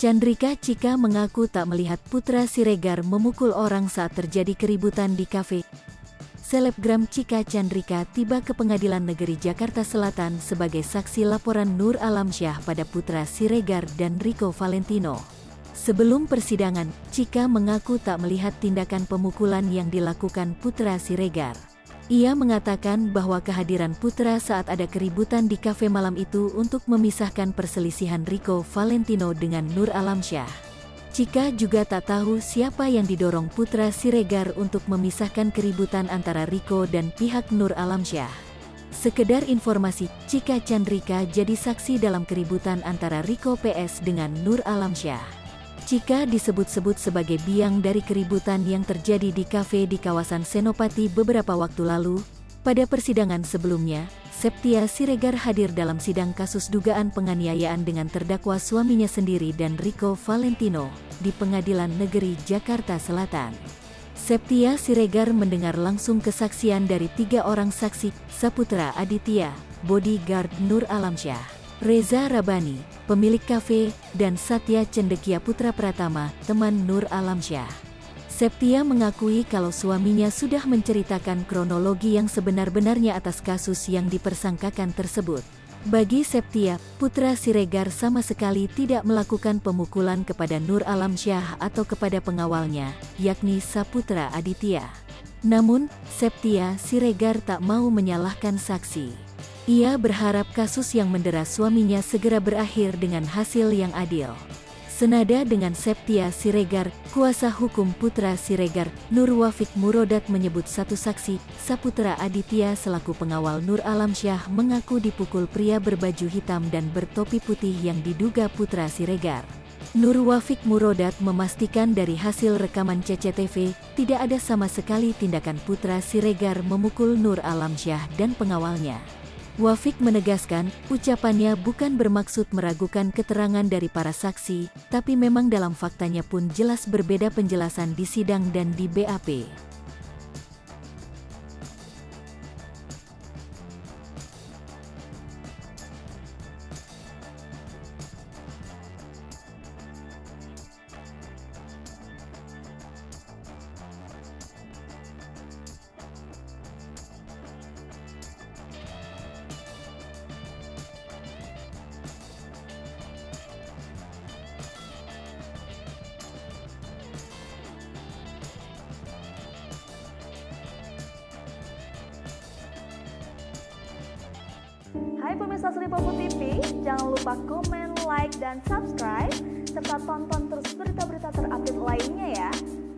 Chandrika Cika mengaku tak melihat Putra Siregar memukul orang saat terjadi keributan di kafe. Selebgram Cika Chandrika tiba ke Pengadilan Negeri Jakarta Selatan sebagai saksi laporan Nur Alamsyah pada Putra Siregar dan Rico Valentino. Sebelum persidangan, Cika mengaku tak melihat tindakan pemukulan yang dilakukan Putra Siregar. Ia mengatakan bahwa kehadiran Putra saat ada keributan di kafe malam itu untuk memisahkan perselisihan Rico Valentino dengan Nur Alamsyah. Cika juga tak tahu siapa yang didorong Putra Siregar untuk memisahkan keributan antara Rico dan pihak Nur Alamsyah. Sekedar informasi, Cika Chandrika jadi saksi dalam keributan antara Rico PS dengan Nur Alamsyah. Cika disebut-sebut sebagai biang dari keributan yang terjadi di kafe di kawasan Senopati beberapa waktu lalu. Pada persidangan sebelumnya, Septia Siregar hadir dalam sidang kasus dugaan penganiayaan dengan terdakwa suaminya sendiri dan Rico Valentino di Pengadilan Negeri Jakarta Selatan. Septia Siregar mendengar langsung kesaksian dari 3 orang saksi, Saputra Aditya, bodyguard Nur Alamsyah, Reza Rabani, pemilik kafe, dan Satya Cendekia Putra Pratama, teman Nur Alamsyah. Septia mengakui kalau suaminya sudah menceritakan kronologi yang sebenar-benarnya atas kasus yang dipersangkakan tersebut. Bagi Septia, Putra Siregar sama sekali tidak melakukan pemukulan kepada Nur Alamsyah atau kepada pengawalnya, yakni Saputra Aditya. Namun, Septia Siregar tak mau menyalahkan saksi. Ia berharap kasus yang mendera suaminya segera berakhir dengan hasil yang adil. Senada dengan Septia Siregar, kuasa hukum Putra Siregar, Nur Wafik Murodat menyebut satu saksi, Saputra Aditya selaku pengawal Nur Alamsyah mengaku dipukul pria berbaju hitam dan bertopi putih yang diduga Putra Siregar. Nur Wafik Murodat memastikan dari hasil rekaman CCTV, tidak ada sama sekali tindakan Putra Siregar memukul Nur Alamsyah dan pengawalnya. Wafik menegaskan, ucapannya bukan bermaksud meragukan keterangan dari para saksi, tapi memang dalam faktanya pun jelas berbeda penjelasan di sidang dan di BAP. Hai pemirsa Sri Popo TV, jangan lupa komen, like, dan subscribe, serta tonton terus berita-berita terupdate